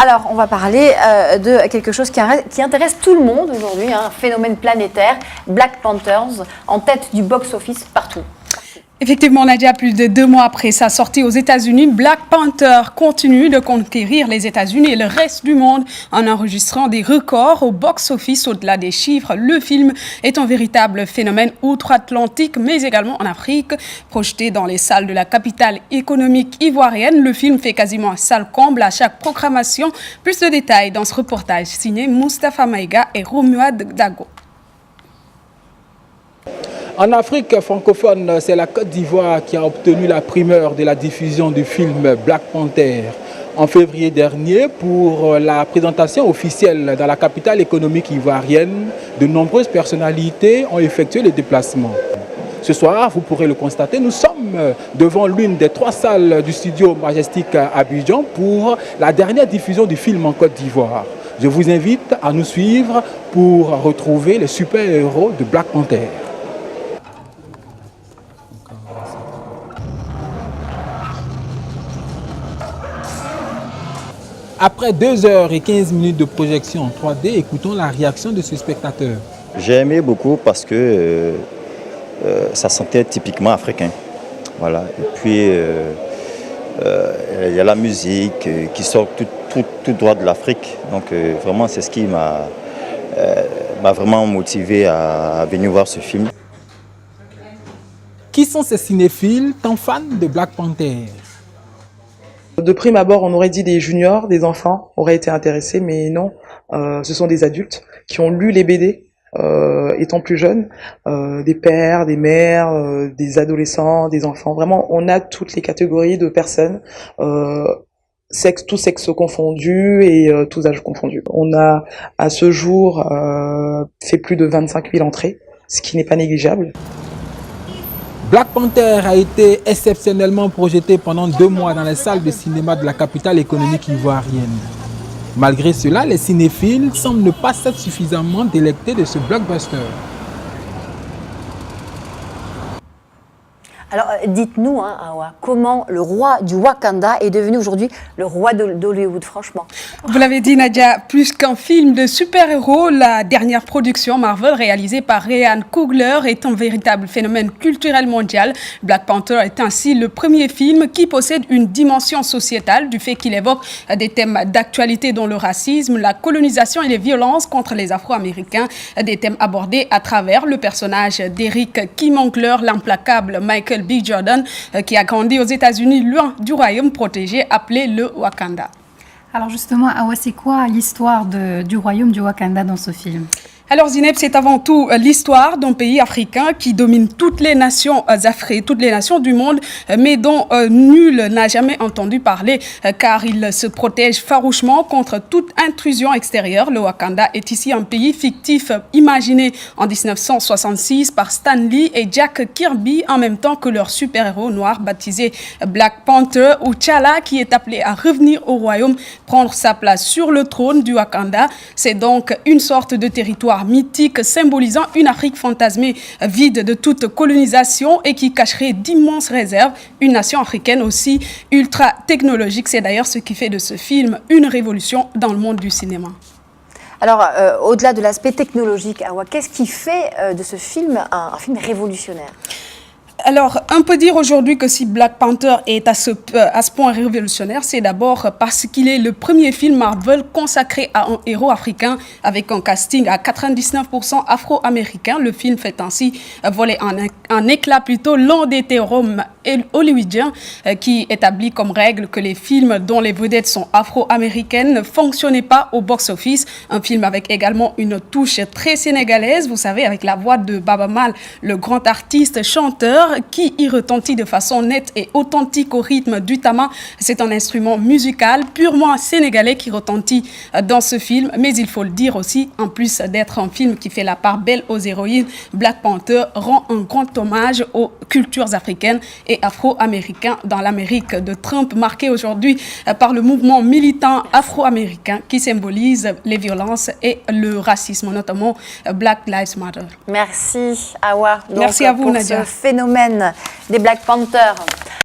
Alors, on va parler de quelque chose qui intéresse tout le monde aujourd'hui, un phénomène planétaire, Black Panthers, en tête du box-office partout. Effectivement, Nadia, plus de 2 mois après sa sortie aux États-Unis, Black Panther continue de conquérir les États-Unis et le reste du monde en enregistrant des records au box-office. Au-delà des chiffres, le film est un véritable phénomène outre-Atlantique, mais également en Afrique. Projeté dans les salles de la capitale économique ivoirienne, le film fait quasiment un salle comble à chaque programmation. Plus de détails dans ce reportage signé Moustapha Maïga et Romuald Dago. En Afrique francophone, c'est la Côte d'Ivoire qui a obtenu la primeur de la diffusion du film Black Panther. En février dernier, pour la présentation officielle dans la capitale économique ivoirienne, de nombreuses personnalités ont effectué le déplacement. Ce soir, vous pourrez le constater, nous sommes devant l'une des 3 salles du studio Majestic à Abidjan pour la dernière diffusion du film en Côte d'Ivoire. Je vous invite à nous suivre pour retrouver les super-héros de Black Panther. Après 2h15 de projection en 3D, écoutons la réaction de ce spectateur. J'ai aimé beaucoup parce que ça sentait typiquement africain. Voilà. Et puis, il y a la musique qui sort tout droit de l'Afrique. Donc, vraiment, c'est ce qui m'a vraiment motivé à venir voir ce film. Qui sont ces cinéphiles tant fans de Black Panther? De prime abord, on aurait dit des juniors, des enfants auraient été intéressés, mais non, ce sont des adultes qui ont lu les BD étant plus jeunes, des pères, des mères, des adolescents, des enfants. Vraiment, on a toutes les catégories de personnes, tous sexes confondus et tous âges confondus. On a à ce jour fait plus de 25 000 entrées, ce qui n'est pas négligeable. Black Panther a été exceptionnellement projeté pendant 2 mois dans les salles de cinéma de la capitale économique ivoirienne. Malgré cela, les cinéphiles semblent ne pas s'être suffisamment délectés de ce blockbuster. Alors, dites-nous, Awa, comment le roi du Wakanda est devenu aujourd'hui le roi d'Hollywood, franchement. Vous l'avez dit, Nadia, plus qu'un film de super-héros, la dernière production Marvel réalisée par Ryan Coogler est un véritable phénomène culturel mondial. Black Panther est ainsi le premier film qui possède une dimension sociétale du fait qu'il évoque des thèmes d'actualité dont le racisme, la colonisation et les violences contre les Afro-Américains, des thèmes abordés à travers le personnage d'Eric Killmonger, l'implacable Michael B. Jordan, qui a grandi aux États-Unis, loin du royaume protégé appelé le Wakanda. Alors justement, Awa, c'est quoi l'histoire du royaume du Wakanda dans ce film ? Alors Zineb, c'est avant tout l'histoire d'un pays africain qui domine toutes les nations du monde, mais dont nul n'a jamais entendu parler, car il se protège farouchement contre toute intrusion extérieure. Le Wakanda est ici un pays fictif imaginé en 1966 par Stan Lee et Jack Kirby, en même temps que leur super-héros noir baptisé Black Panther, ou T'Challa, qui est appelé à revenir au royaume, prendre sa place sur le trône du Wakanda. C'est donc une sorte de territoire mythique symbolisant une Afrique fantasmée vide de toute colonisation et qui cacherait d'immenses réserves. Une nation africaine aussi ultra technologique. C'est d'ailleurs ce qui fait de ce film une révolution dans le monde du cinéma. Alors, au-delà de l'aspect technologique, Awa, qu'est-ce qui fait de ce film un film révolutionnaire ? Alors, on peut dire aujourd'hui que si Black Panther est à ce point révolutionnaire, c'est d'abord parce qu'il est le premier film Marvel consacré à un héros africain avec un casting à 99% afro-américain. Le film fait ainsi voler en éclat plutôt l'un des théorèmes hollywoodiens qui établit comme règle que les films dont les vedettes sont afro-américaines ne fonctionnaient pas au box-office. Un film avec également une touche très sénégalaise, vous savez, avec la voix de Baba Mal, le grand artiste chanteur, qui y retentit de façon nette et authentique au rythme du tama. C'est un instrument musical purement sénégalais qui retentit dans ce film, mais il faut le dire aussi, en plus d'être un film qui fait la part belle aux héroïnes, Black Panther rend un grand hommage aux cultures africaines et afro-américaines dans l'Amérique de Trump, marquée aujourd'hui par le mouvement militant afro-américain qui symbolise les violences et le racisme, notamment Black Lives Matter. Merci, Awa. Merci à vous, Nadia. Ce phénomène des Black Panthers.